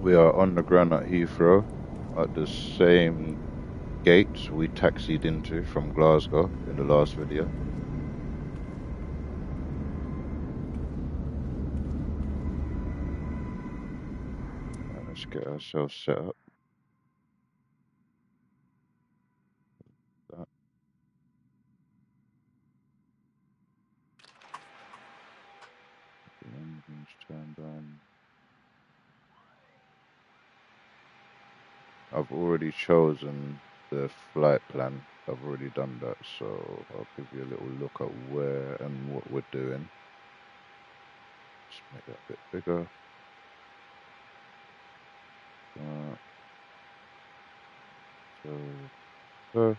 We are on the ground at Heathrow at the same gate we taxied into from Glasgow in the last video. And let's get ourselves set up. That. The engine's turned on. I've already chosen the flight plan. I've already done that, so I'll give you a little look at where and what we're doing. Let's make that a bit bigger. So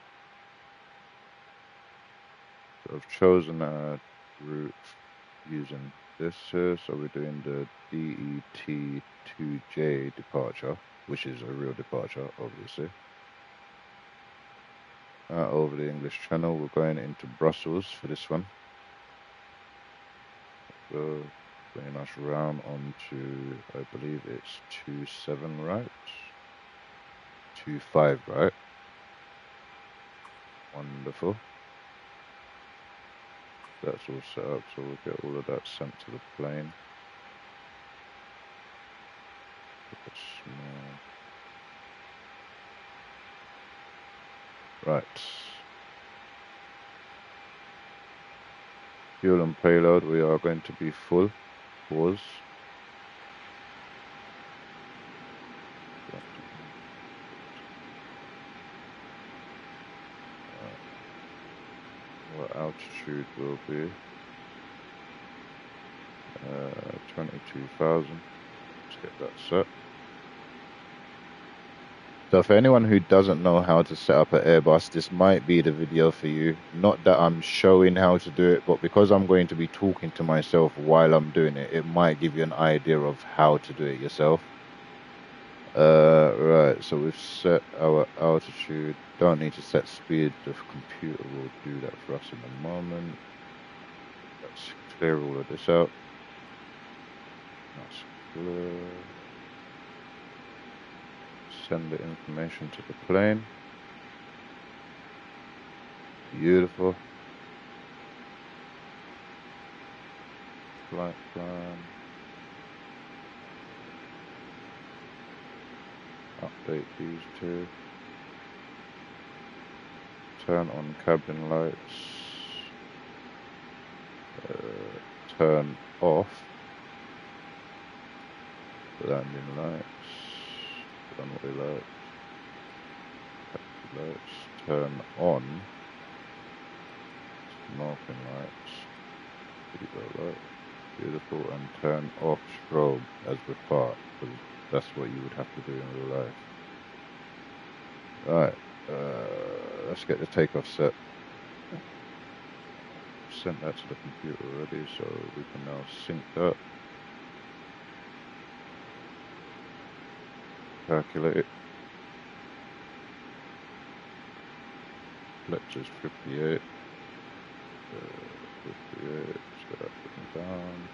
I've chosen a route using this here. So we're doing the DET2J departure, which is a real departure, obviously. Over the English Channel, we're going into Brussels for this one. So bringing us round onto, I believe it's 27, right? 25, right? Wonderful. That's all set up, so we'll get all of that sent to the plane. Right. Fuel and payload, we are going to be full. Pause. What altitude will be 22,000. Let's get that set. So for anyone who doesn't know how to set up an Airbus, this might be the video for you. Not that I'm showing how to do it, but because I'm going to be talking to myself while I'm doing it, it might give you an idea of how to do it yourself. Right, so we've set our altitude. Don't need to set speed. The computer will do that for us in a moment. Let's clear all of this out. That's clear. Send the information to the plane. Beautiful. Flight plan. Update these two. Turn on cabin lights. Turn off landing lights. Runway lights. Lights. Turn on smoking lights. Seatbelt lights. Beautiful. And turn off strobe as we park, because that's what you would have to do in real life. Right. Let's get the takeoff set. Sent that to the computer already, so we can now sync that. Calculate it. Lectures 58. 58. Let's get that written down.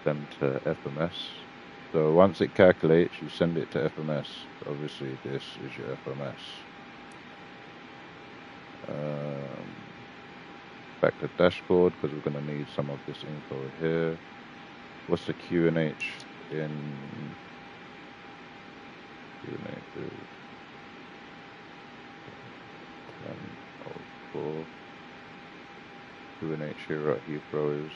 Then to FMS. So once it calculates, you send it to FMS. Obviously, this is your FMS. Back to dashboard, because we're going to need some of this info here. What's the QNH in QNH is 10.04. QNH here at Heathrow is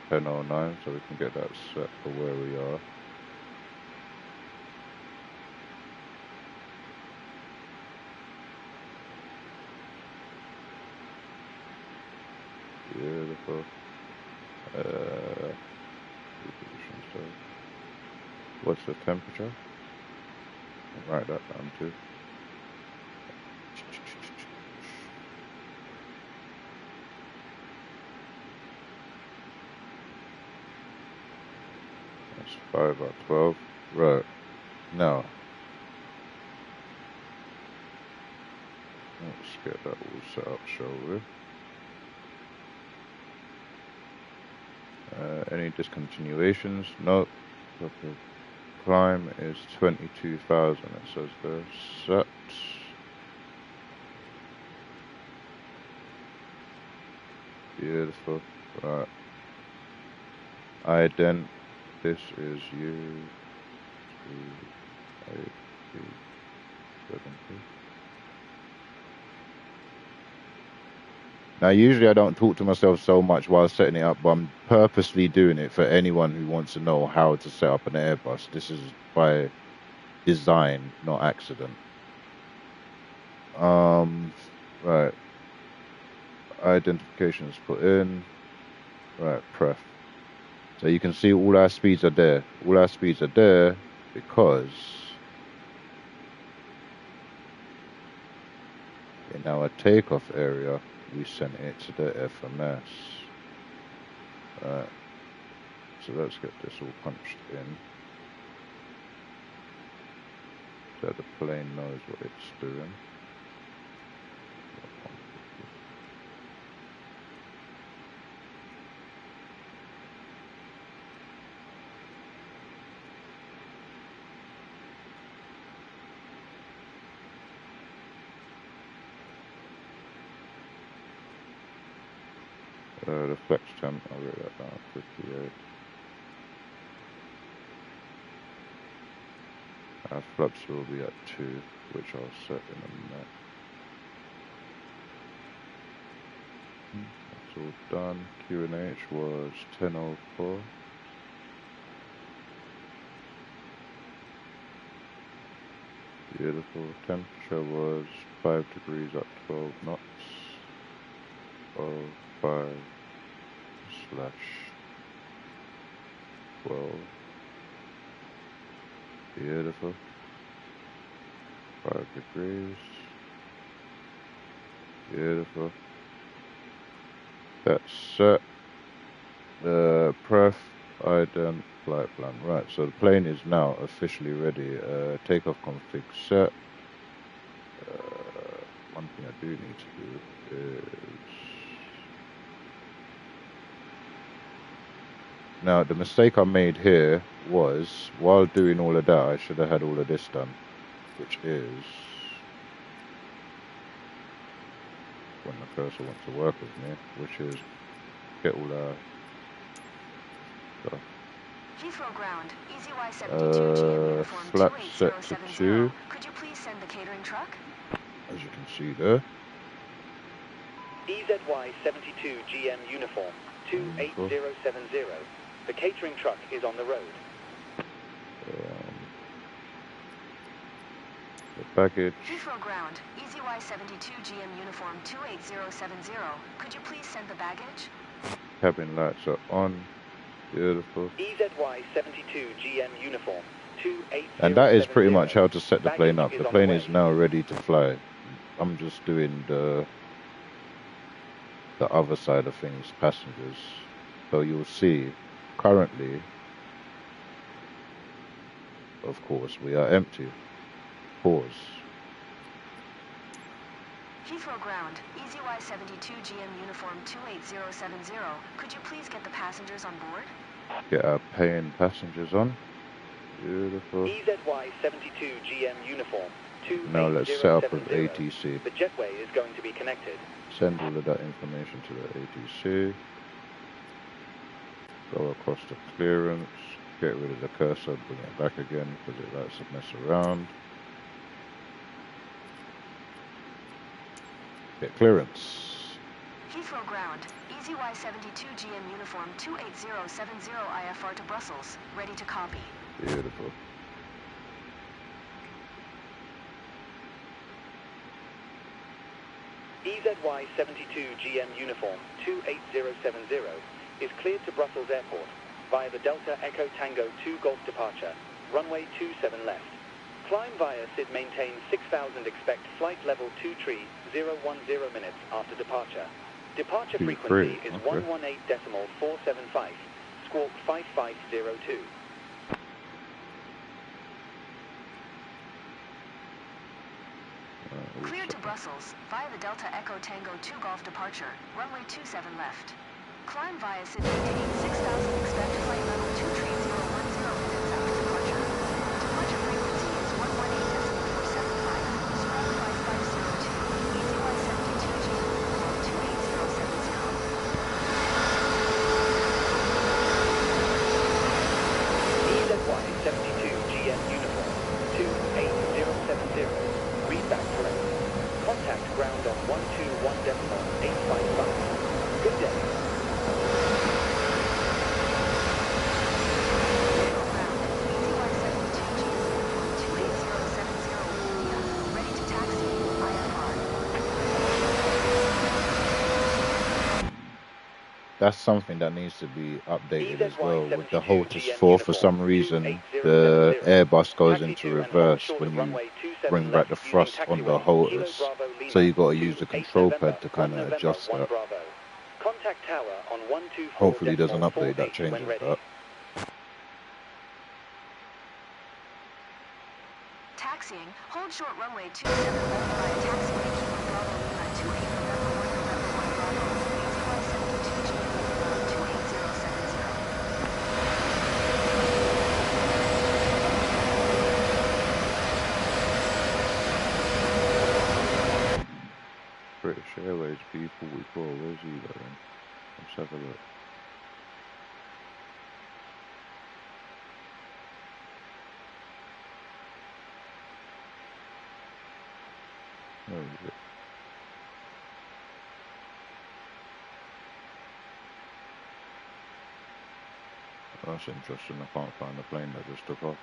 10.09, so we can get that set for where we are. Beautiful. What's the temperature? I'll write that down too. That's 5/12. Right. Now, let's get that all set up, shall we? Any discontinuations? No. Okay. Climb is 22,000. It says there. Set. Beautiful. Right. Ident. This is you. 2, 8, 2, 7, 2. Now, usually I don't talk to myself so much while setting it up, but I'm purposely doing it for anyone who wants to know how to set up an Airbus. This is by design, not accident. Right. Identification is put in. Right, pref. So you can see all our speeds are there. All our speeds are there because in our takeoff area, we sent it to the FMS. Right. So let's get this all punched in. So the plane knows what it's doing. The flex temp, I'll write that down, 58. Our flaps will be at 2, which I'll set in a minute. That's all done. QNH was 10:04. Beautiful. Temperature was 5 degrees at 12 knots. 05/12. Beautiful. 5 degrees. Beautiful. That's set. The pref, ident, flight plan. Right, so the plane is now officially ready. Takeoff config set. One thing I do need to do is... Now, the mistake I made here was, while doing all of that, I should have had all of this done, which is when the cursor wants to work with me, which is get all our stuff. Ground, EZY-72 flat set to 2. Could you please send the catering truck? As you can see there. EZY-72 GM uniform 28070. The catering truck is on the road. The baggage. Heathrow Ground, EZY-72 GM uniform 28070. Could you please send the baggage? Cabin lights are on. Beautiful. EZY-72 GM uniform 28070. And that is pretty much how to set the plane up. The plane is now ready to fly. I'm just doing the other side of things, passengers. So you'll see, currently, of course, we are empty. Pause. Heathrow Ground, EZY-72 GM uniform 28070. Could you please get the passengers on board? Get our paying passengers on. Beautiful. EZY-72 GM uniform 28070. Now let's set up with ATC. The jetway is going to be connected. Send all of that information to the ATC. Go across the clearance. Get rid of the cursor, bring it back again because it likes to mess around. Get clearance. Heathrow Ground, EZY-72 GM uniform 28070 IFR to Brussels. Ready to copy. Beautiful. EZY-72 GM uniform 28070 is cleared to Brussels Airport via the Delta Echo Tango 2 Golf departure, runway 27 left. Climb via SID maintain 6000, expect flight level 23 010 minutes after departure. Departure frequency is 118.475, squawk 5502. Cleared to Brussels via the Delta Echo Tango 2 Golf departure, runway 27 left. Climb via SID maintain 6000, expect flight level 23010 minutes that's something that needs to be updated as well. With the Hotas 72 GM 4, for uniform, some reason, the 28070. Airbus goes Taxi into to and hold reverse short when of you runway 27 bring back left the using thrust on the taxiway Kilo Hotas. Bravo So Lima you got to to use the 8 control November, pad to 1 kind of November, adjust 1 that. Bravo. Contact tower on Hopefully, there's an update 124.48 that when changes ready. that. Taxiing, hold short runway 27 left via taxiway Kilo Bravo Lima 28 November 1 November 1 Bravo, EZY 72 GM 28070. British Airways B44, where's he going? Let's have a look. Where is it? Oh, that's interesting. I can't find the plane that just took off.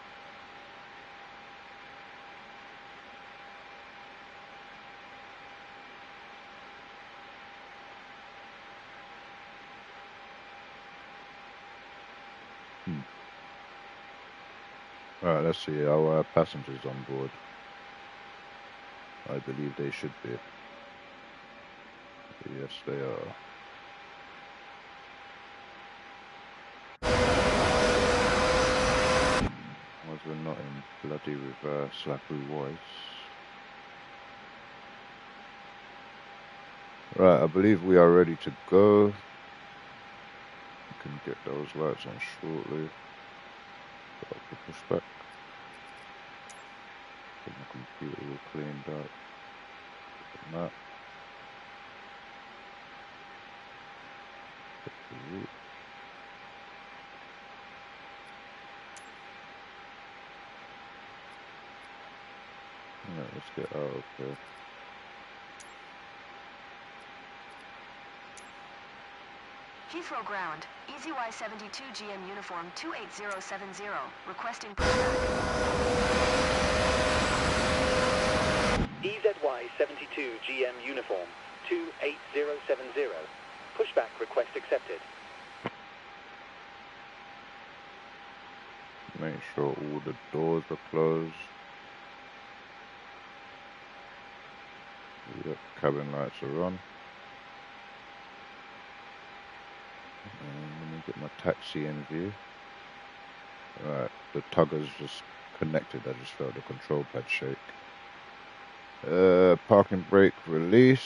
Alright, let's see. Our passengers on board. I believe they should be. Yes, they are. Was we're not in bloody reverse like we was. Right, I believe we are ready to go. We can get those lights on shortly. Got the pushback. Get my computer all cleaned up. Get that. Get the route. Yeah, let's get out of there. Heathrow ground, EZY 72 GM uniform 28070, requesting pushback. EZY 72 GM uniform 28070. Pushback request accepted. Make sure all the doors are closed. Yep, cabin lights are on. Let me get my taxi in view. Alright, the tugger's just connected. I just felt the control pad shake. Parking brake released.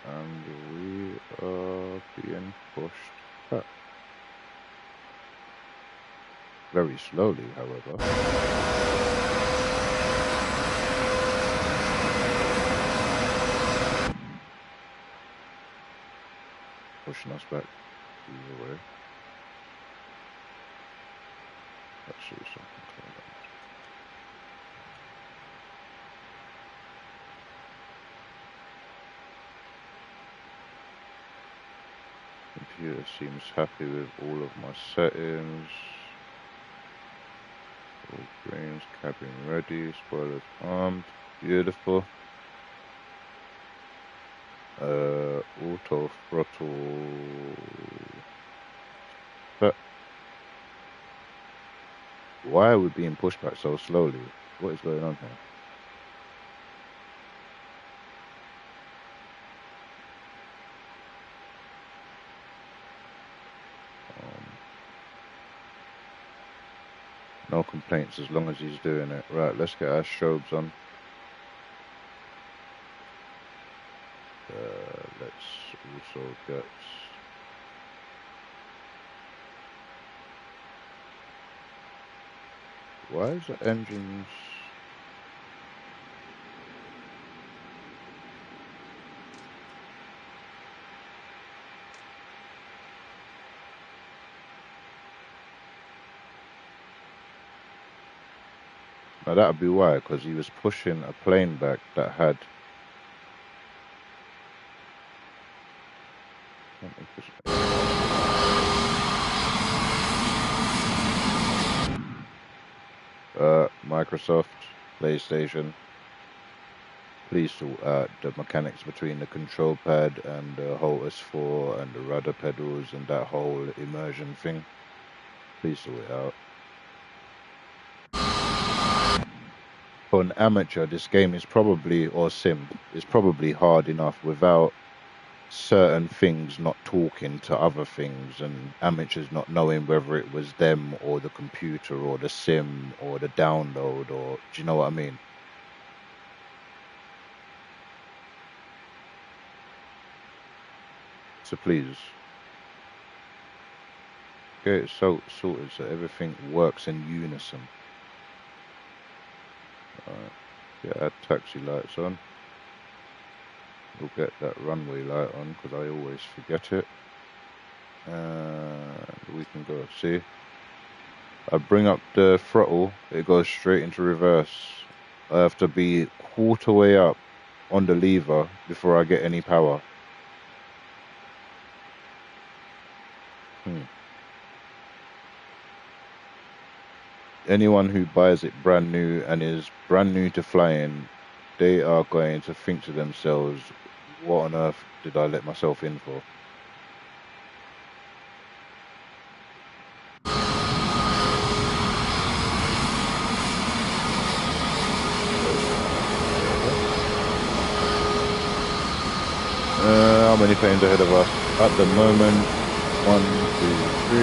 And we are being pushed back. Very slowly, however. Pushing us back either way. Let's see something. Computer seems happy with all of my settings. All greens, cabin ready, spoilers armed, beautiful. Auto throttle. But why are we being pushed back so slowly? What is going on here? No complaints as long as he's doing it. Right, let's get our strobes on. Let's also get... Why is the engines... Now that'd be why, because he was pushing a plane back that had... Microsoft, PlayStation. Please sort out the mechanics between the control pad and the Hotas 4 and the rudder pedals and that whole immersion thing. Please sort it out. For an amateur, this game is probably, or sim, is probably hard enough without certain things not talking to other things and amateurs not knowing whether it was them or the computer or the sim or the download, or do you know what I mean? So please get it sorted so everything works in unison. Get our taxi lights on. We'll get that runway light on because I always forget it. And we can go, see? I bring up the throttle, it goes straight into reverse. I have to be quarter way up on the lever before I get any power. Anyone who buys it brand new and is brand new to flying, they are going to think to themselves, what on earth did I let myself in for? How many planes ahead of us? At the moment, 1, 2, 3,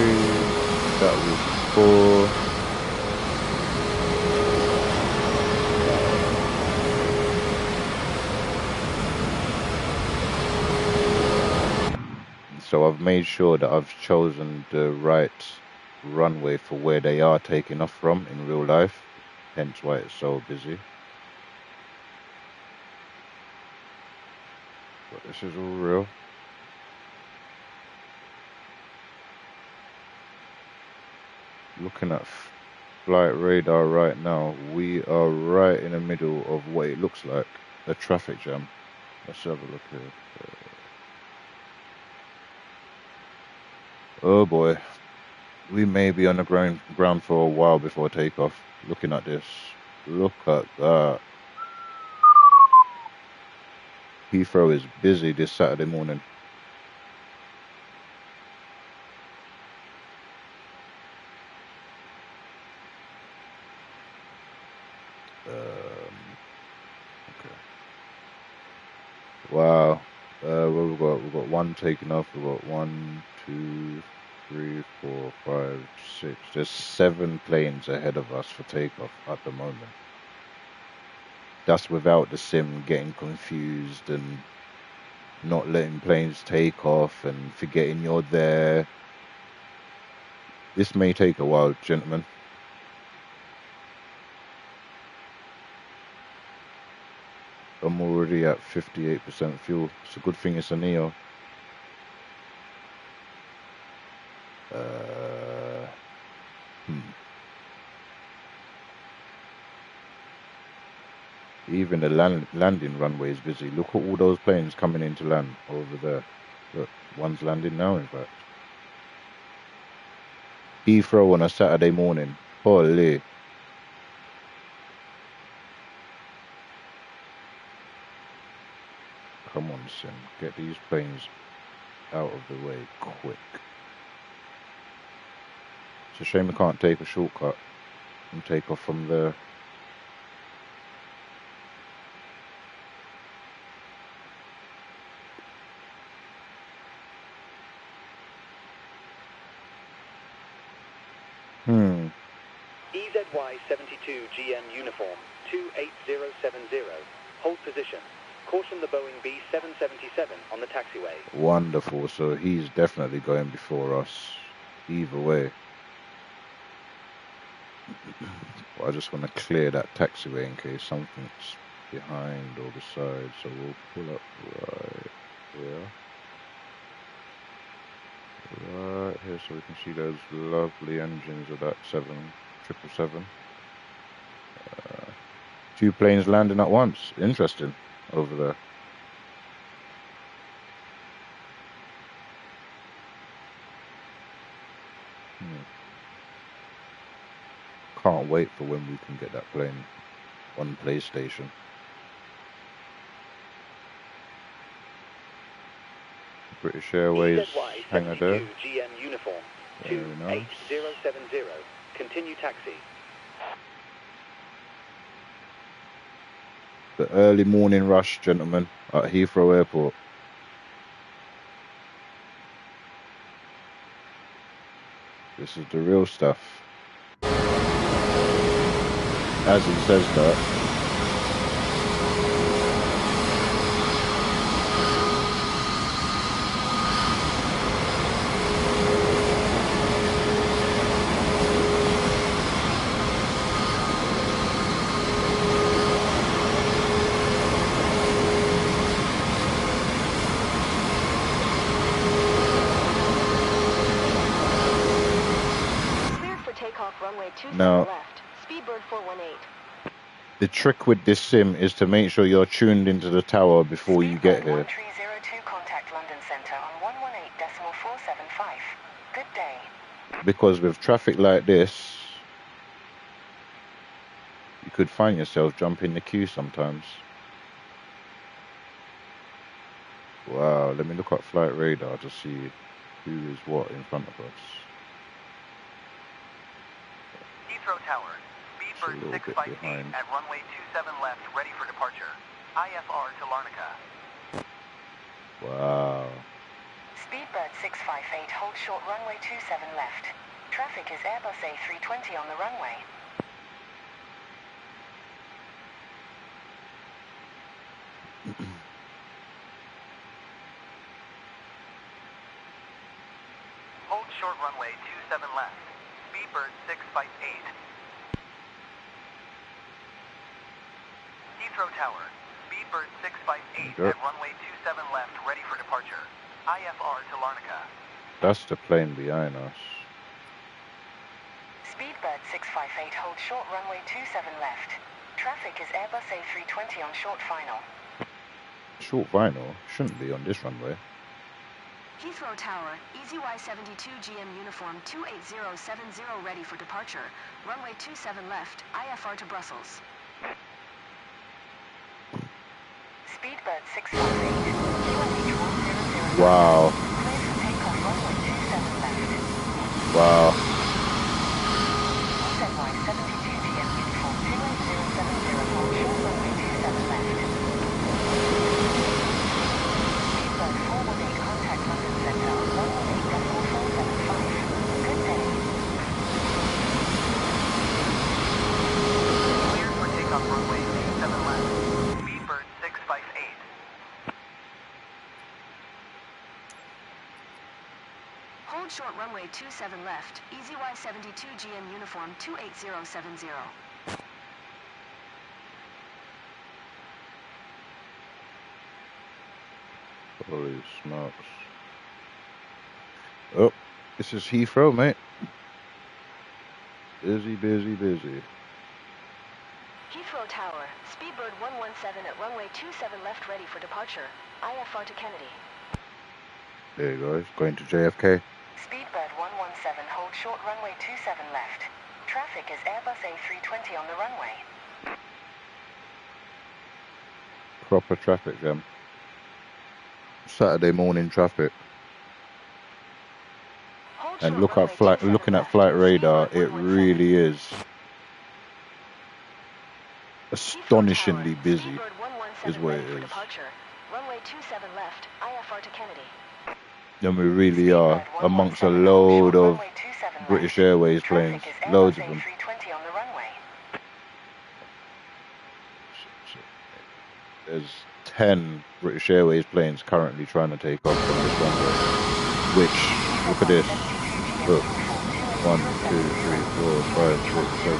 that was 4. So I've made sure that I've chosen the right runway for where they are taking off from in real life, hence why it's so busy. But this is all real. Looking at flight radar right now, we are right in the middle of what it looks like a traffic jam. Let's have a look here. Oh boy, we may be on the ground for a while before takeoff. Looking at this, look at that. Heathrow is busy this Saturday morning. Okay. Wow. What we've got? We've got one taking off. We've got 1, 2, 3, 4, 5, 6. There's 7 planes ahead of us for takeoff at the moment. That's without the sim getting confused and not letting planes take off and forgetting you're there. This may take a while, gentlemen. I'm already at 58% fuel. It's a good thing it's a Neo. Even the landing runway is busy. Look at all those planes coming in to land over there. Look, one's landing now, in fact. Heathrow on a Saturday morning. Holy. Come on, Sim. Get these planes out of the way quick. It's a shame we can't take a shortcut and take off from there. EZY 72 GM uniform 28070. Hold position. Caution the Boeing B777 on the taxiway. Wonderful. So he's definitely going before us. Either way. I just want to clear that taxiway in case something's behind or beside. So we'll pull up right here. Right here so we can see those lovely engines of that 777. 2 planes landing at once. Interesting over there. Can't wait for when we can get that plane on PlayStation. British Airways EZY hangar 72 there. GM uniform Very nice. 28070. Continue taxi. The early morning rush, gentlemen, at Heathrow Airport. This is the real stuff. As he says that. Cleared for takeoff runway 27 Now, left. Speedbird 418. the trick with this sim is to make sure you're tuned into the tower before you get here. 1302 contact London Centre on 118.475. Good day. Because with traffic like this, you could find yourself jumping the queue sometimes. Wow, let me look at flight radar to see who is what in front of us. Heathrow Tower. It's a Speedbird little bit 658 behind. at runway 27 left, ready for departure. IFR to Larnaca. Wow. Speedbird 658, hold short runway 27 left. Traffic is Airbus A320 on the runway. Hold short runway 27 left. Speedbird 658. Heathrow Tower. Speedbird 658 Yep. at runway 27 left, ready for departure. IFR to Larnaca. That's the plane behind us. Speedbird 658, hold short runway 27 left. Traffic is Airbus A320 on short final. Short vinyl shouldn't be on this runway. Heathrow Tower, EZY72 GM uniform 28070 ready for departure. Runway 27 left, IFR to Brussels. Speedbird 658, QNH 1000. Wow. Cleared for takeoff runway 27 left. Wow. EZY72 GM uniform 28070 hold short runway 27 left. Speedbird 418 contact London Centre on 118.475. Good day. Cleared for takeoff runway 27 left. Speedbird 658. Hold short runway 27 left, EZY72 GM uniform 28070. Holy smokes. Oh, this is Heathrow, mate. Busy, busy, busy. Heathrow Tower, Speedbird 117 at runway 27 left ready for departure. IFR to Kennedy. There you go. It's going to JFK. Speedbird 117, hold short runway 27 left. Traffic is Airbus A320 on the runway. Proper traffic jam. Saturday morning traffic. Hold And short look at runway flight. 27 Looking at left. flight radar, Speedbird it 117. really is Heathrow astonishingly Tower, busy. Speedbird 117 Is what ready it for is. departure. Runway 27 left, IFR to Kennedy. And we really are Speedbird amongst a 117, hold load short of runway 27 British left. Airways planes. Traffic is Loads Airbus of them. A320 on the runway. There's 10 British Airways planes currently trying to take off from this runway. Which, look at this. Look. 1, 2, 3, 4, 5, 6, 7, 8,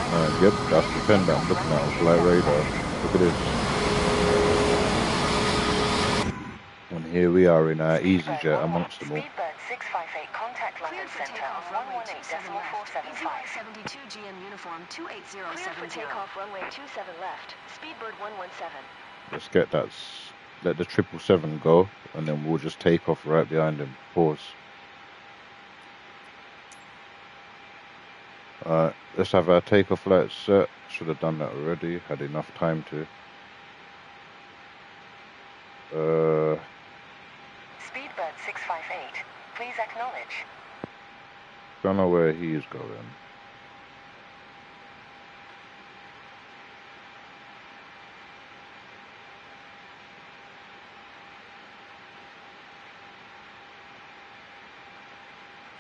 9. Yep, that's the 10 that I'm looking at on flight radar. Look at this. And here we are in our EasyJet amongst them all. Speedbird 658, contact London Centre on 118.475. EZY72 GM uniform 28070. Cleared for takeoff runway 27 left. Speedbird 117. Let's get that. Let the 777 go, and then we'll just take off right behind him. Pause. Alright, let's have our takeoff lights set. Should have done that already. Had enough time to. Speedbird Please acknowledge. Don't know where he's going.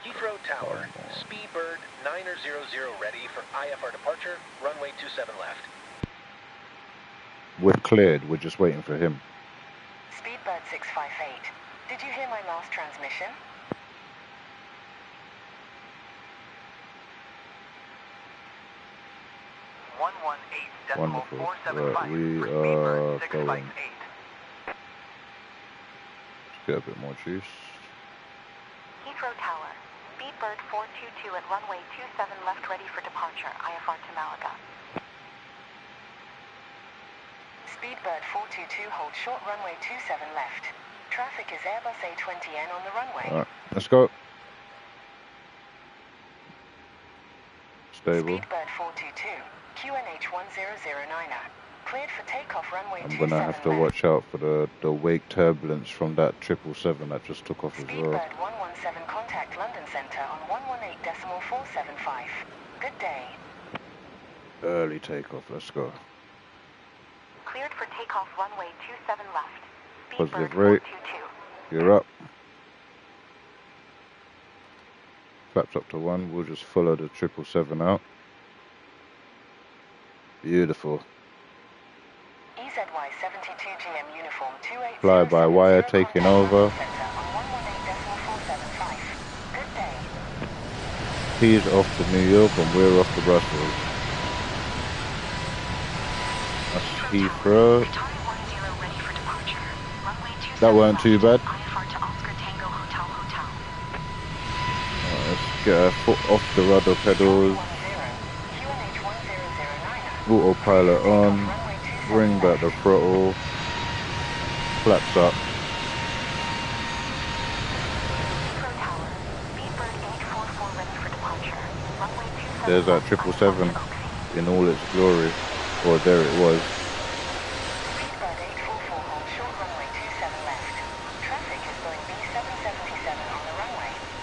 Heathrow Tower, Speedbird 900 ready for IFR departure, runway 27 left. We're cleared, we're just waiting for him. Speedbird 658. Did you hear my last transmission? Wonderful. Right, we are going. Let's get a bit more juice. Heathrow Tower, Speedbird 422 at runway 27 left ready for departure, IFR to Malaga. Speedbird 422 hold short runway 27 left. Traffic is Airbus A20N on the runway. Alright, let's go. Stable. Speedbird 422, QNH 1009er. Cleared for takeoff runway 27 I'm gonna have to left. watch out for the wake turbulence from that 777 that just took off as well. Speedbird 117 contact London Centre on 118.475. Good day. Early takeoff, let's go. Cleared for takeoff runway 27 left. Positive Speedbird rate. 422. You're up. Flaps up to 1, we'll just follow the 777 out. Beautiful. EZY 72 GM uniform 28. Fly by wire taking over. Good day. He's off to New York and we're off to Brussels. That's Heathrow. That weren't too bad. Let's get our foot off the rudder pedals. Autopilot on. Bring back the throttle. Flaps up. There's that 777 in all its glory. Or there it was.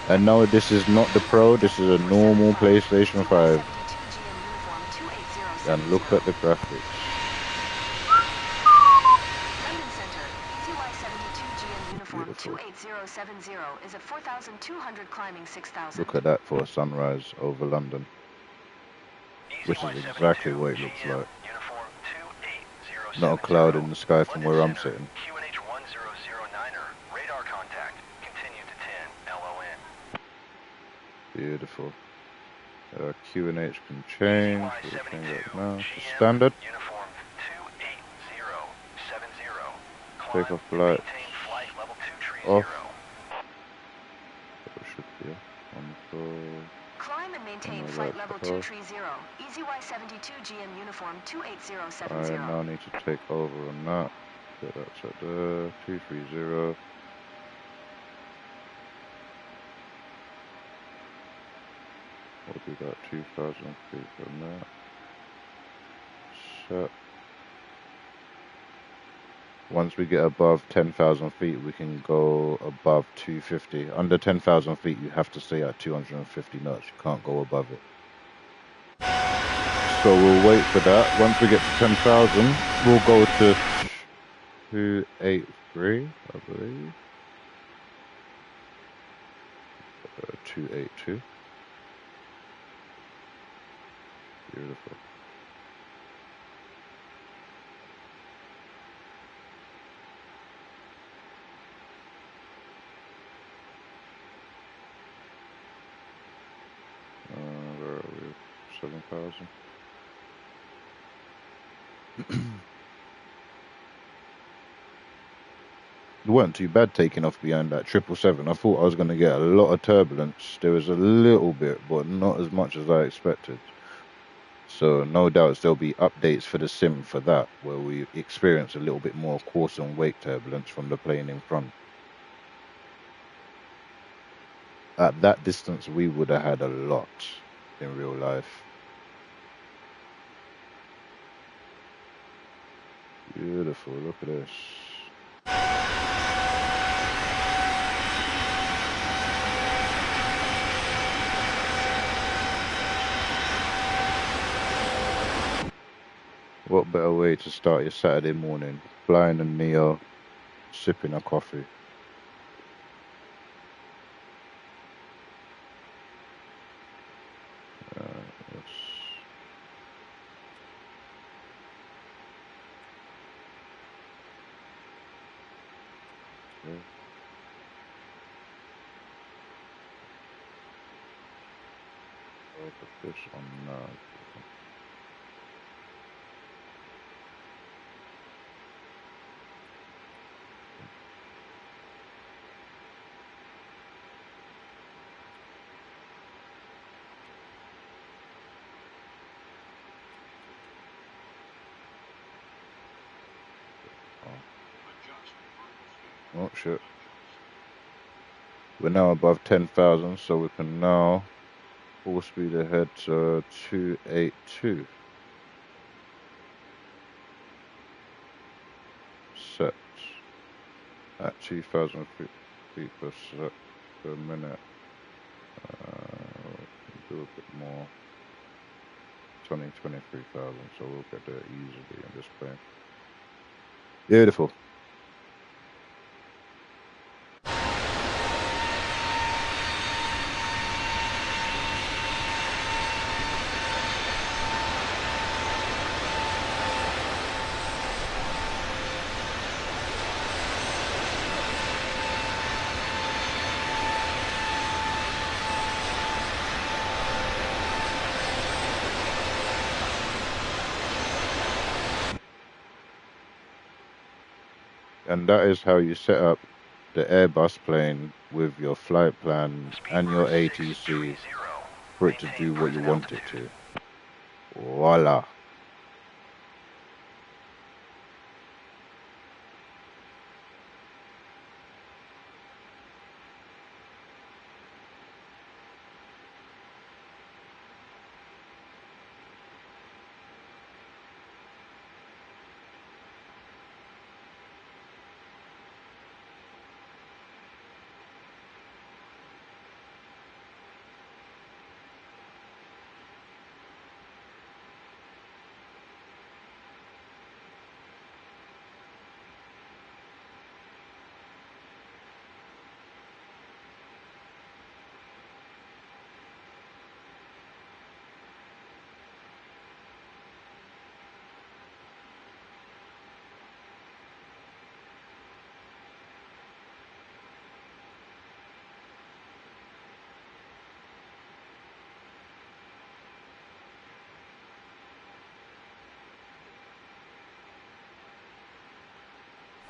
And no, this is not the Pro, this is a normal PlayStation 5. And look at the graphics. Beautiful. 28070 is at 4,200 climbing 6,000. Look at that for a sunrise over London. Which is exactly what it looks like. Not a cloud in the sky from where I'm sitting. QNH 1009er, radar contact, continue to 10, LON. Beautiful. QNH can change. We'll change that now to standard. Uniform 28070. Takeoff lights off. That should be on the Climb and maintain flight level 230. EZY 72 GM uniform 28070. I now need to take over on that. Get that set there. 230. We'll do that 2,000 feet from there. Set. Once we get above 10,000 feet, we can go above 250. Under 10,000 feet, you have to stay at 250 knots. You can't go above it. So we'll wait for that. Once we get to 10,000, we'll go to 283, I believe. 282. Beautiful. Where are we? 7,000. It weren't too bad taking off behind that 777. I thought I was going to get a lot of turbulence. There was a little bit, but not as much as I expected. So no doubts there'll be updates for the sim for that, where we experience a little bit more course and wake turbulence from the plane in front. At that distance, we would have had a lot in real life. Beautiful, look at this. What better way to start your Saturday morning? Flying a Neo, sipping a coffee. Yes. Okay. I'll put this on now. Oh shit. We're now above 10,000, so we can now full speed ahead to 282. Set at 2,000 feet per minute. Do a bit more. 23,000, so we'll get there easily in this plane. Beautiful. And that is how you set up the Airbus plane with your flight plan and your ATC for it to do what you want it to. Voila.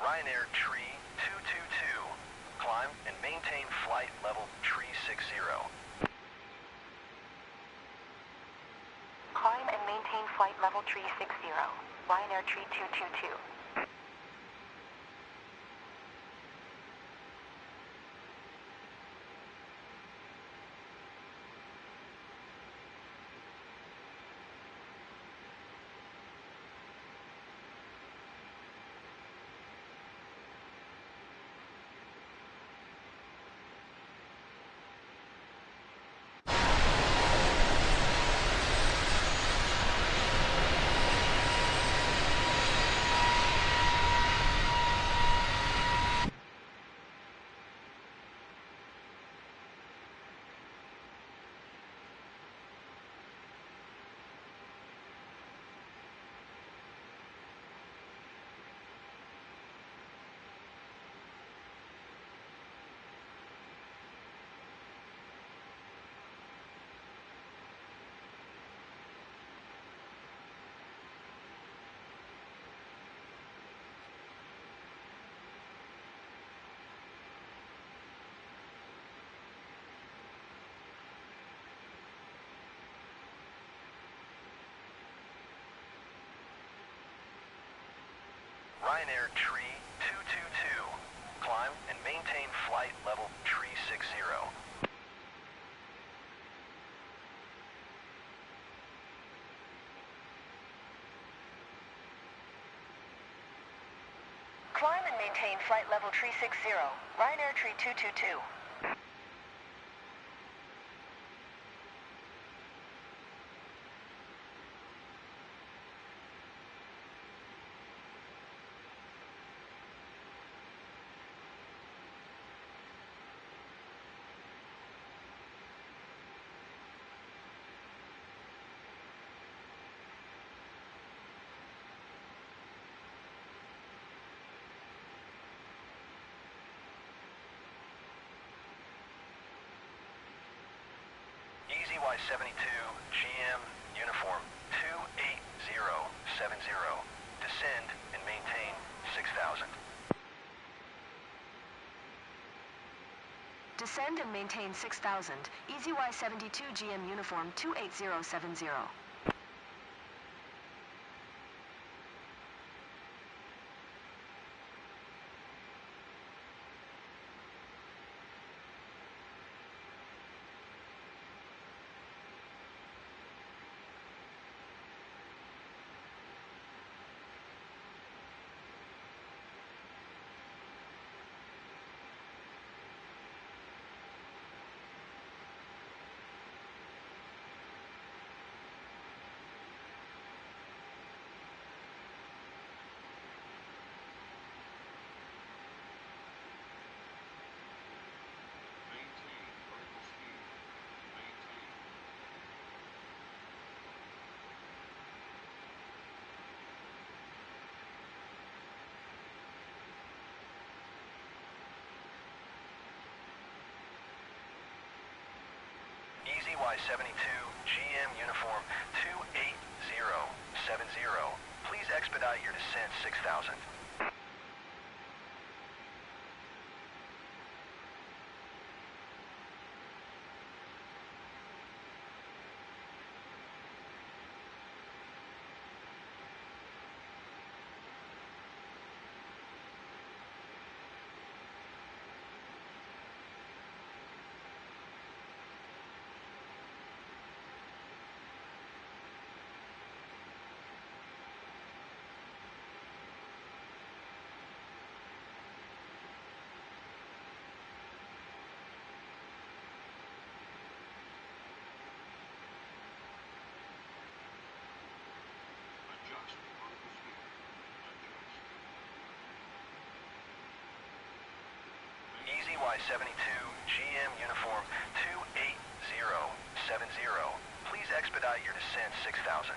Ryanair Tree 222. Climb and maintain flight level Tree 60. Climb and maintain flight level tree 60. Ryanair tree 222. Ryanair Tree 222. Climb and maintain flight level Tree 60. Climb and maintain flight level tree 60. Ryanair tree 222. EZY-72, GM, uniform, 28070. Descend and maintain 6,000. Descend and maintain 6,000. EZY-72 GM uniform 28070. EZY-72, GM uniform 28070. Please expedite your descent 6,000. EZY-72, GM uniform 28070. Please expedite your descent 6,000.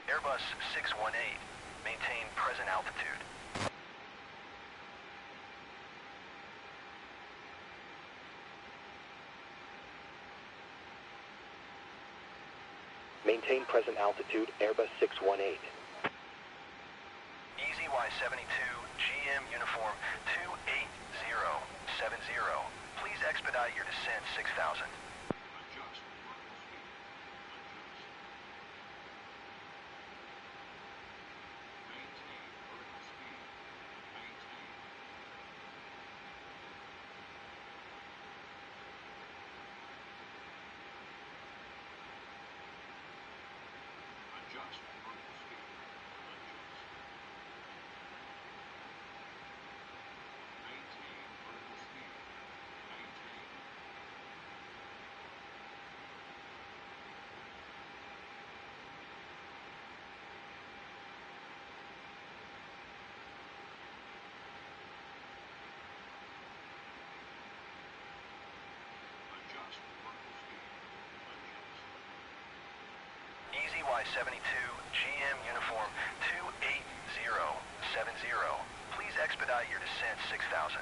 Airbus 618, maintain present altitude. Maintain present altitude, Airbus 618. EZY-72, GM uniform 28070. Please expedite your descent 6,000. EZY-72, GM uniform 28070. Please expedite your descent 6,000.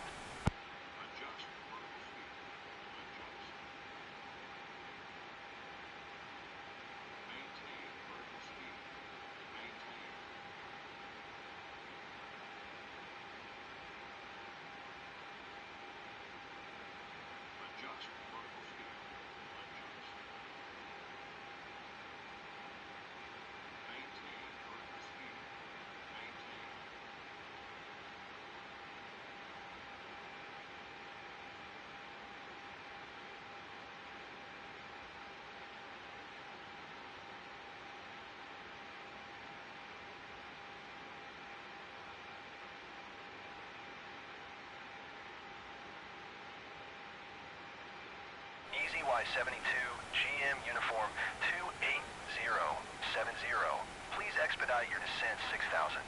EZY-72, GM Uniform 28070. Please expedite your descent 6000.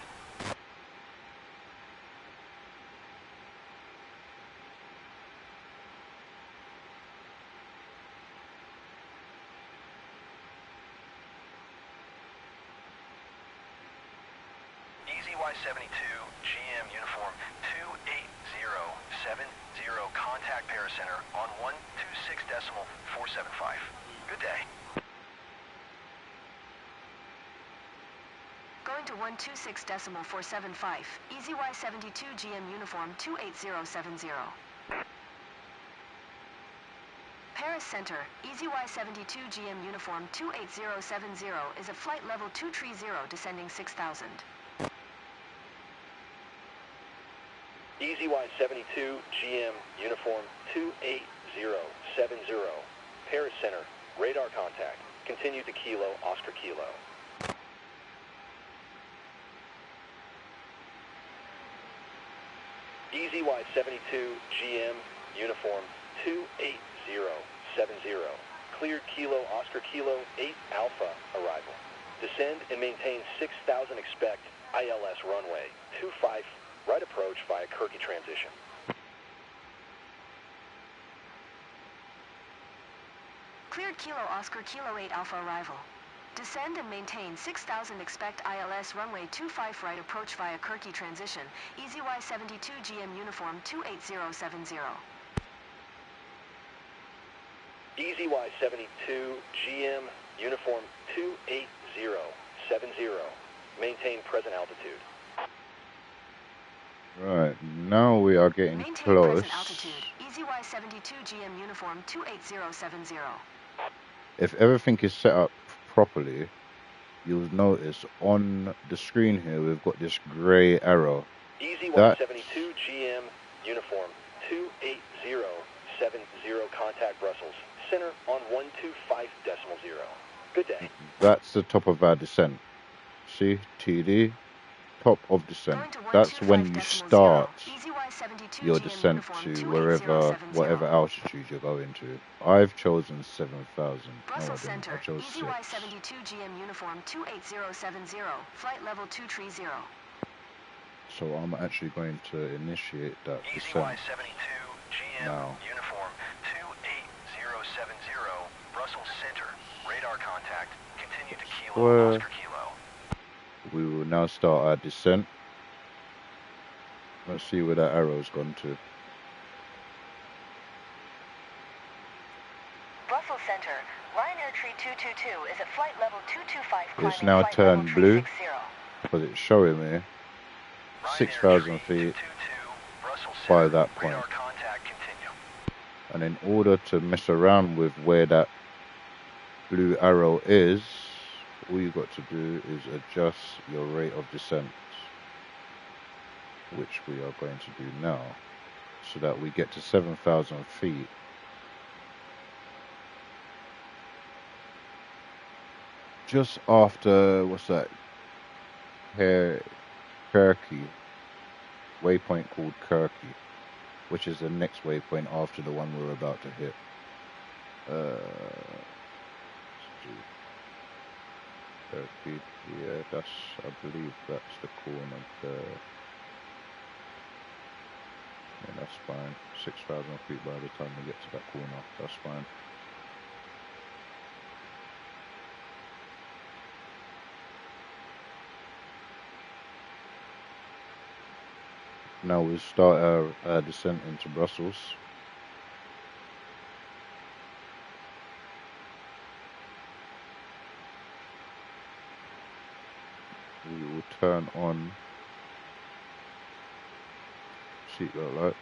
EZY-72, GM Uniform 28070. Contact Paracenter on 126.475. Good day. Going to 126.475. EZY-72 GM Uniform 28070. Paris Center, EZY-72 GM Uniform 28070 is a flight level 230 descending 6000. EZY-72 GM Uniform 28070. Paris Center, radar contact. Continue to Kilo, Oscar Kilo. EZY-72 GM Uniform 28070. Cleared Kilo, Oscar Kilo, 8 Alpha arrival. Descend and maintain 6000 expect ILS runway 25 right approach via Kirky transition. Cleared Kilo Oscar Kilo 8 Alpha arrival. Descend and maintain 6000 expect ILS runway 25 right approach via Kirky transition. EZY-72 GM Uniform 28070. EZY-72 GM Uniform 28070. Maintain present altitude. Right, now we are getting Maintain close. present altitude. EZY-72 GM Uniform 28070. If everything is set up properly, you'll notice on the screen here we've got this grey arrow. EZY-72 GM Uniform 28070. Contact Brussels. Center on 125.0. Good day. That's the top of our descent. See, TD, top of descent. That's when you start your descent to whatever altitude you're going to. I've chosen 7,000. Brussels No, I didn't. Center, I chose 6. EZY-72 GM Uniform 28070, flight level 230. So I'm actually going to initiate that descent EZY-72 GM now. Uniform 28070. Brussels Center, radar contact. Continue to Kilo, Oscar Kilo. We will now start our descent. Let's see where that arrow's gone to. Brussels Center, Ryanair Tree 222 is at flight level 225. It's now turned blue because it's showing me 6,000 feet by that point. And in order to mess around with where that blue arrow is, all you've got to do is adjust your rate of descent, which we are going to do now, so that we get to 7,000 feet. Just after, what's that? Kirky. Waypoint called Kirky, which is the next waypoint after the one we're about to hit. Kirky, yeah, I believe that's the corner there. Yeah, that's fine. 6,000 feet by the time we get to that corner. That's fine. Now we'll start our descent into Brussels. We will turn on seatbelt lights.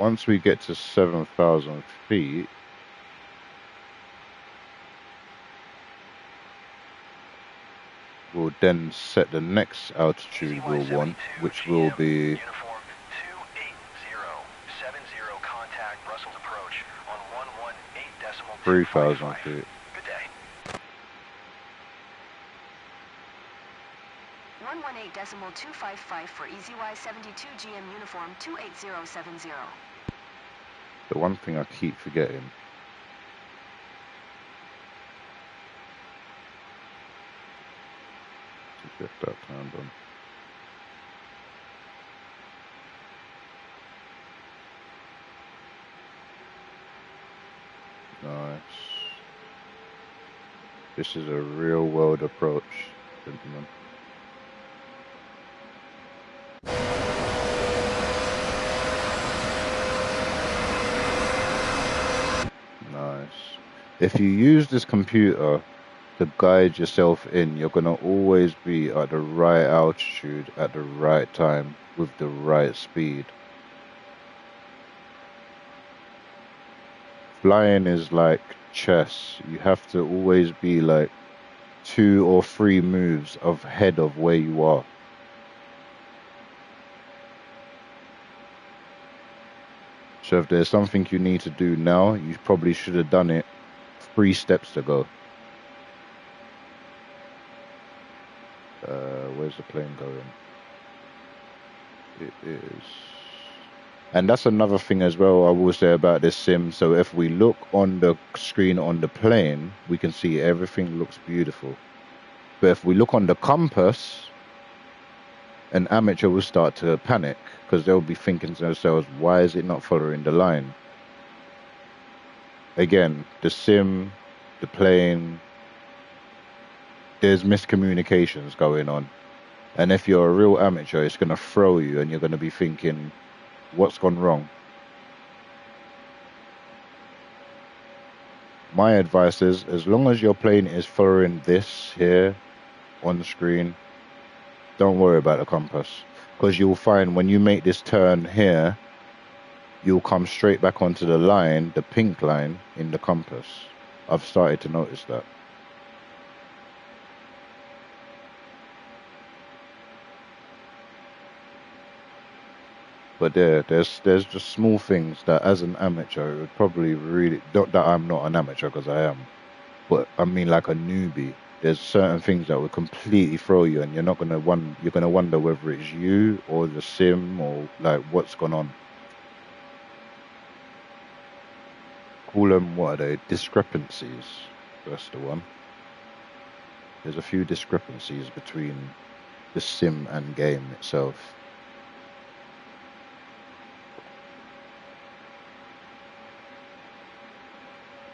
once we get to 7,000 feet, we'll then set the next altitude we'll want, which will be Uniform 28070, contact Brussels approach on 3,000 118.255. feet. Good day. 118.255 for EZY-72 GM uniform 28070. The one thing I keep forgetting. To get that turned on. Nice. This is a real world approach, gentlemen. Nice. If you use this computer to guide yourself in, you're going to always be at the right altitude at the right time with the right speed. Flying is like chess. You have to always be like 2 or 3 moves ahead of where you are. So if there's something you need to do now, you probably should have done it 3 steps ago. Where's the plane going? It is. And that's another thing as well I will say about this sim. So if we look on the screen on the plane, we can see everything looks beautiful. But if we look on the compass, an amateur will start to panic because they'll be thinking to themselves, why is it not following the line? Again, the sim, the plane, there's miscommunications going on. And if you're a real amateur, it's going to throw you and you're going to be thinking, what's gone wrong? My advice is, as long as your plane is following this here on the screen, don't worry about the compass. Because you'll find when you make this turn here, you'll come straight back onto the line, the pink line in the compass. I've started to notice that. But there's just small things that as an amateur it would probably really, not that I'm not an amateur because I am, but I mean like a newbie. There's certain things that would completely throw you, and you're gonna wonder whether it's you or the sim or like what's gone on. Call them, what are they? Discrepancies. That's the one. There's a few discrepancies between the sim and game itself.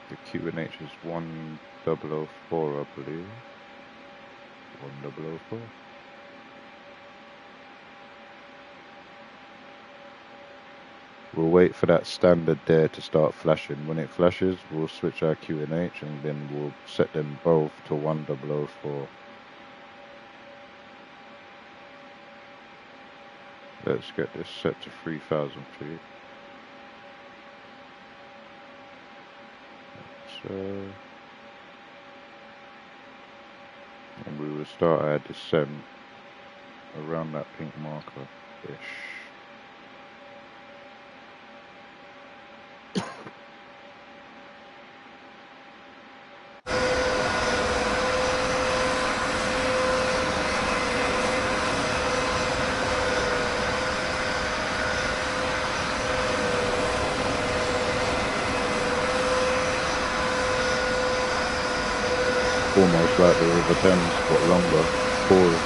The QNH is 1004, I believe. 1004. We'll wait for that standard there to start flashing. When it flashes, we'll switch our QNH and then we'll set them both to 1004. Let's get this set to 3,000 feet. So, and we will start our descent around that pink marker-ish. Almost like the River Thames, but longer. Forward.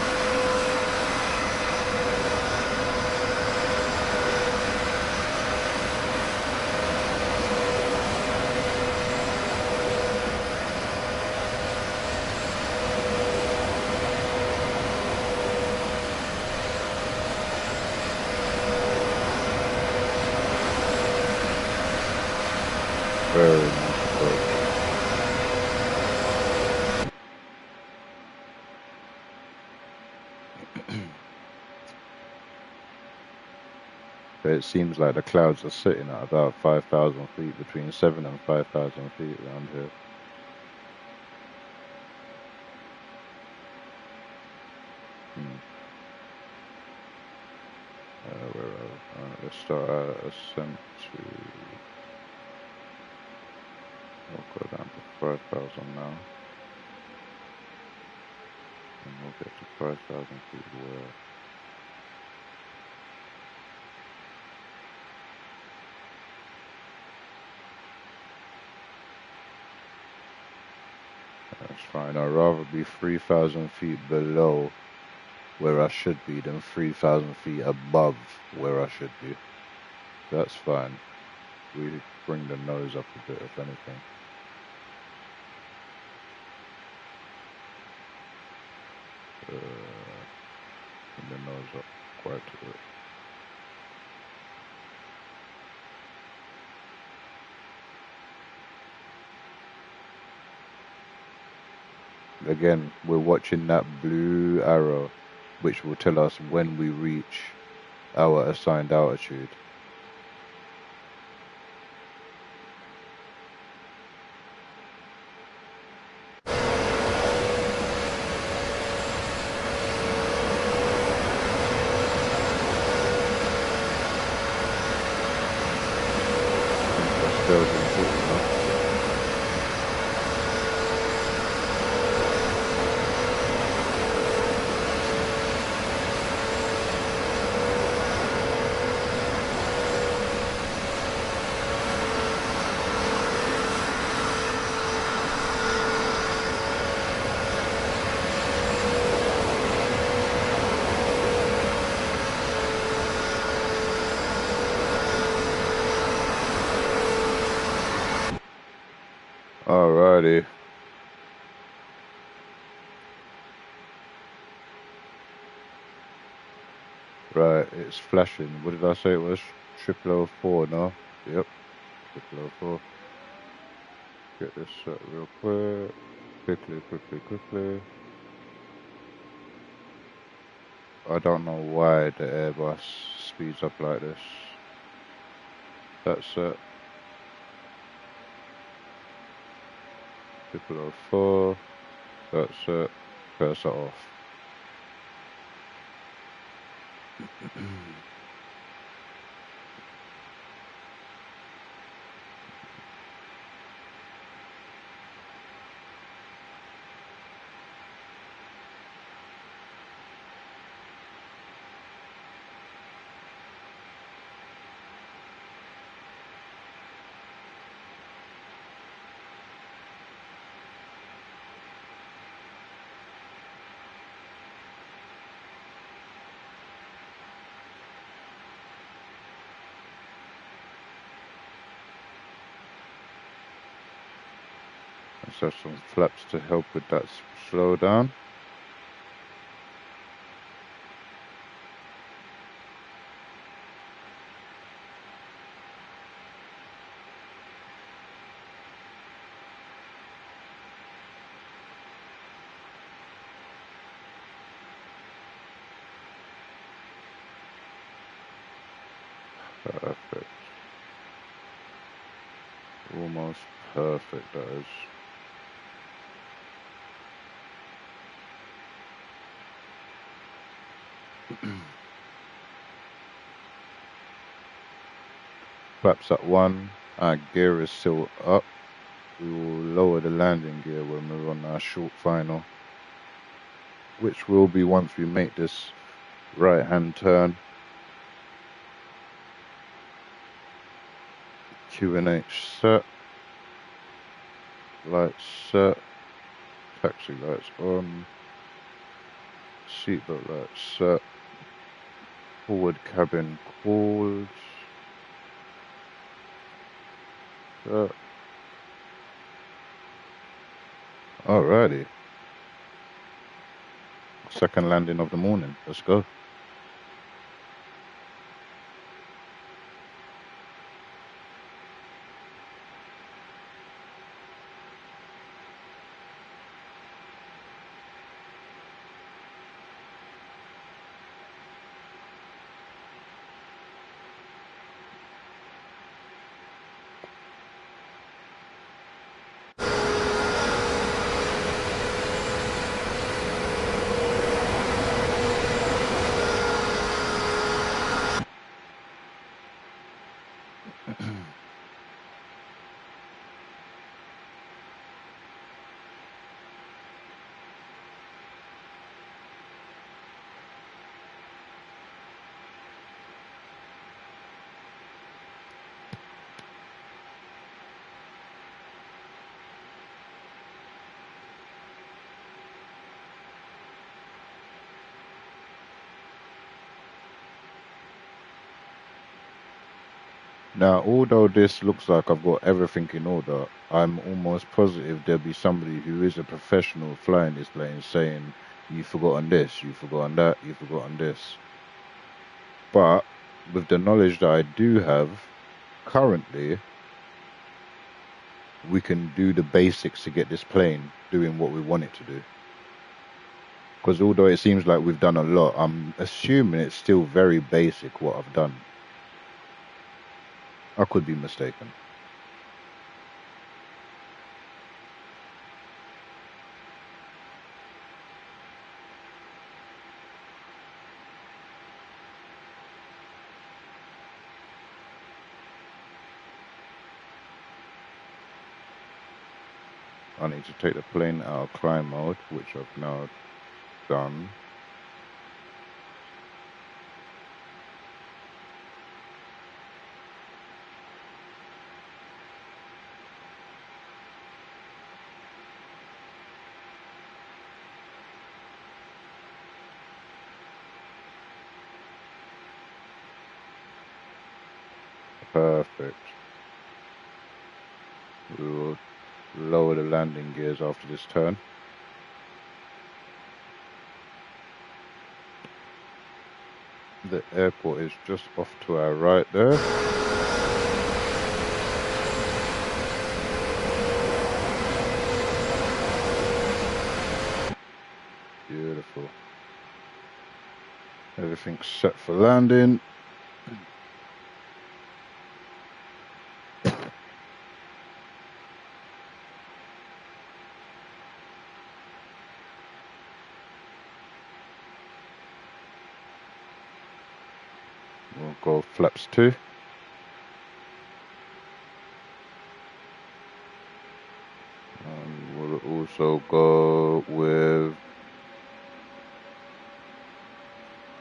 Very nice approach. But it seems like the clouds are sitting at about 5,000 feet, between 7 and 5,000 feet around here. Where are we? Alright, let's start our ascent to... We'll go down to 5,000 now. And we'll get to 5,000 feet where... That's fine. I'd rather be 3,000 feet below where I should be than 3,000 feet above where I should be. That's fine. We bring the nose up a bit, if anything. Bring the nose up quite a bit. Again, we're watching that blue arrow, which will tell us when we reach our assigned altitude. Alrighty. Right, it's flashing. What did I say it was? 0004, no? Yep, 0004. Get this set real quick. Quickly. I don't know why the Airbus speeds up like this. That's it. 0004. That's it. Cursor off. Let's have some flaps to help with that slowdown. Perfect. Almost perfect, that is. Flaps at 1. Our gear is still up. We will lower the landing gear when we're on our short final, which will be once we make this right hand turn. QNH set. Lights set. Taxi lights on. Seatbelt lights set. Forward cabin called. Set. Alrighty. Second landing of the morning. Let's go. Now, although this looks like I've got everything in order, I'm almost positive there'll be somebody who is a professional flying this plane saying, you've forgotten this, you've forgotten that, you've forgotten this. But with the knowledge that I do have currently, we can do the basics to get this plane doing what we want it to do. Because although it seems like we've done a lot, I'm assuming it's still very basic what I've done. I could be mistaken. I need to take the plane out of climb mode, which I've now done. Perfect. We will lower the landing gears after this turn. The airport is just off to our right there. Beautiful. Everything's set for landing. We'll go flaps 2. And we'll also go with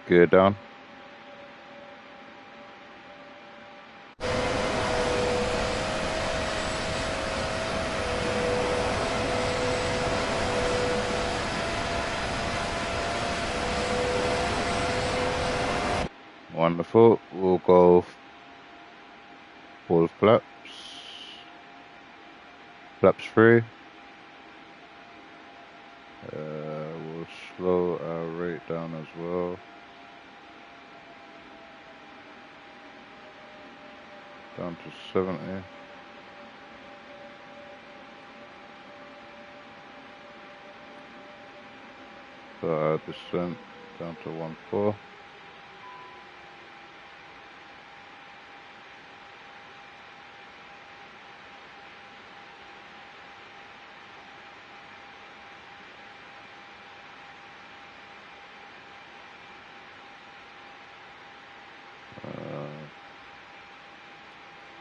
gear down. Wonderful. We'll go full flaps. Flaps 3. We'll slow our rate down as well. Down to 70. Descent down to 1.4.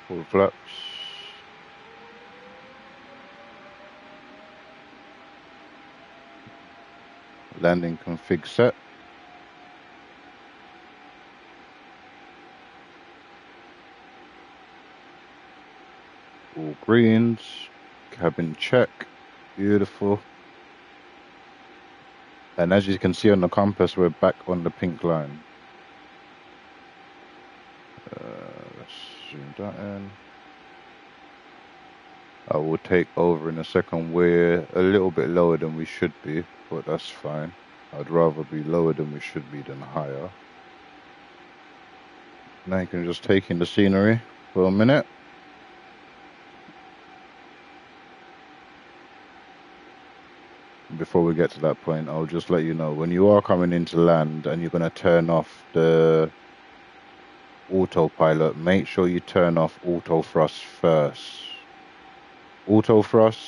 Full flaps. Landing config set. All greens. Cabin check. Beautiful. And as you can see on the compass, we're back on the pink line. Let's zoom that in. I will take over in a second. We're a little bit lower than we should be, but that's fine. I'd rather be lower than we should be than higher. Now you can just take in the scenery for a minute. Before we get to that point, I'll just let you know, when you are coming into land and you're going to turn off the autopilot, make sure you turn off auto thrust first. Auto thrust,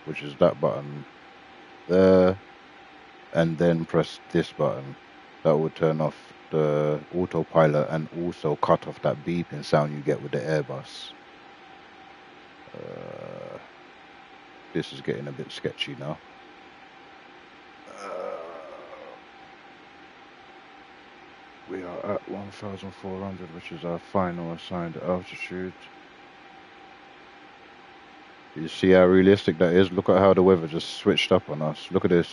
which is that button there, and then press this button. That will turn off the autopilot and also cut off that beeping sound you get with the Airbus. This is getting a bit sketchy now. We are at 1,400, which is our final assigned altitude. You see how realistic that is? Look at how the weather just switched up on us. Look at this.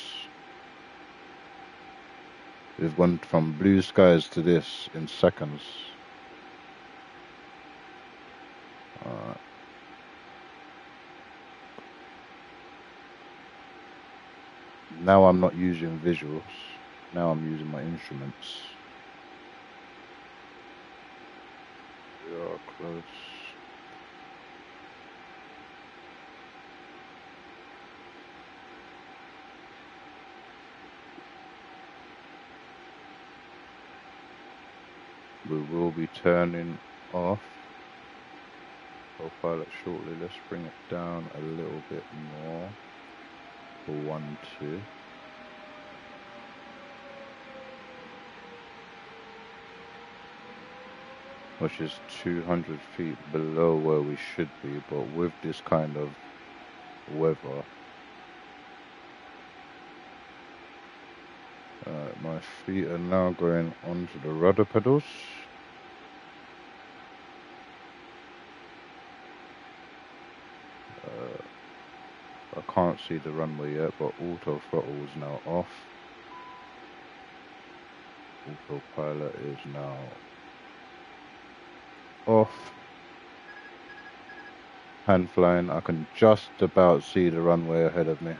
We've gone from blue skies to this in seconds. Now I'm not using visuals. Now I'm using my instruments. We are close. We will be turning off autopilot shortly. Let's bring it down a little bit more for 1, 2. Which is 200 feet below where we should be, but with this kind of weather, my feet are now going onto the rudder pedals. I can't see the runway yet, but auto throttle is now off. Autopilot is now off. Hand flying, I can just about see the runway ahead of me.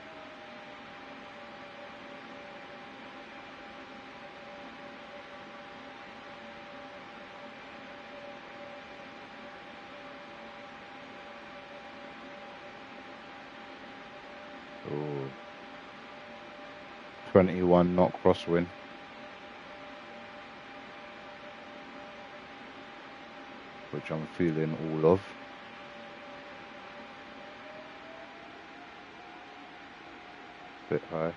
Oh, 21 knot crosswind. Which I'm feeling all of. Bit high.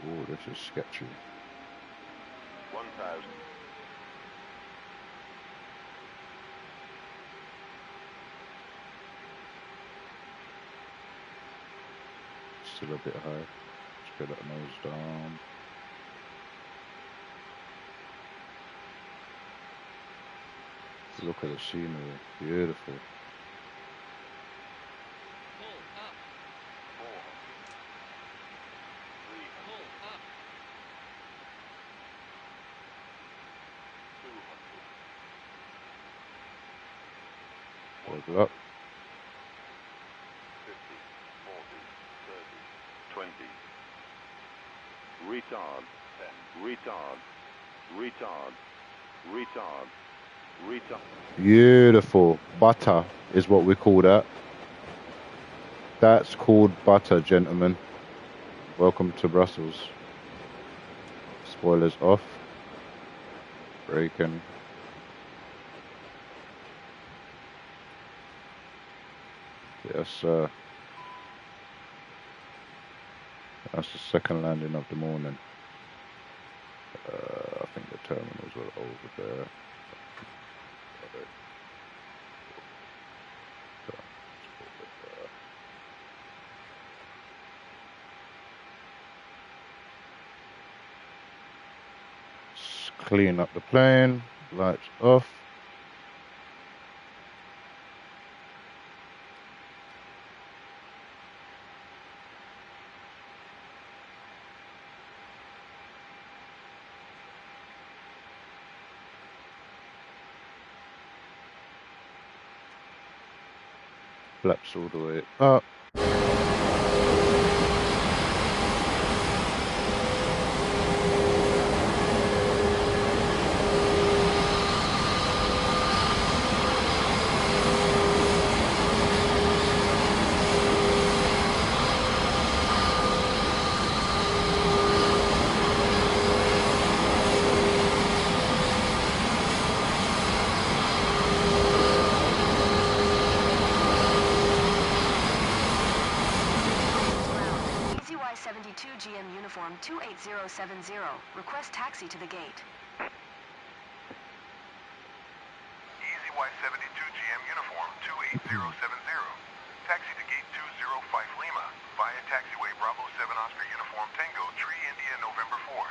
Oh, this is sketchy. 1,000. Still a bit high. Let's get that nose down. Look at the scenery, beautiful. Pull up. 4. 3. Pull up. 200. Level up. 50, 40, 30, 20. Retard. 10. Retard. Retard. Retard. Retard. Beautiful. Butter is what we call that. That's called butter, gentlemen. Welcome to Brussels. Spoilers off. Braking. Yes, sir. That's the second landing of the morning. I think the terminals are over there. Clean up the plane, lights off. Flaps all the way up. GM uniform 28070. Request taxi to the gate. Easy Y72 GM uniform 28070. Taxi to gate 205 Lima via taxiway Bravo 7 Oscar uniform Tango Tree India November 4.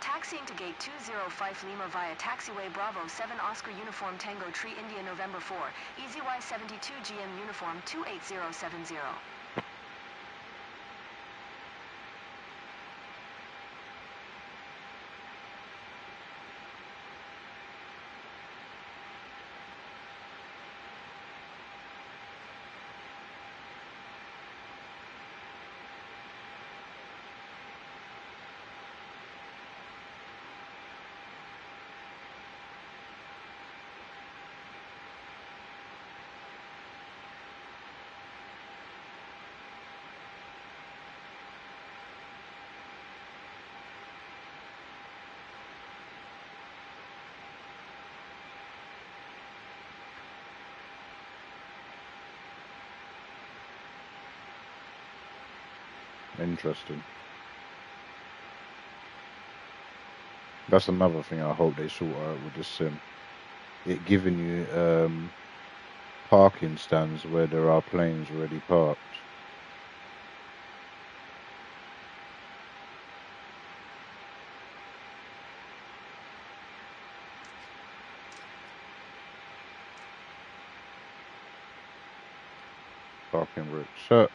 Taxiing to gate 205 Lima via taxiway Bravo 7 Oscar uniform Tango Tree India November 4. Easy Y72 GM uniform 28070. Interesting. That's another thing I hope they sort out with this sim. It giving you parking stands where there are planes already parked. Parking route set.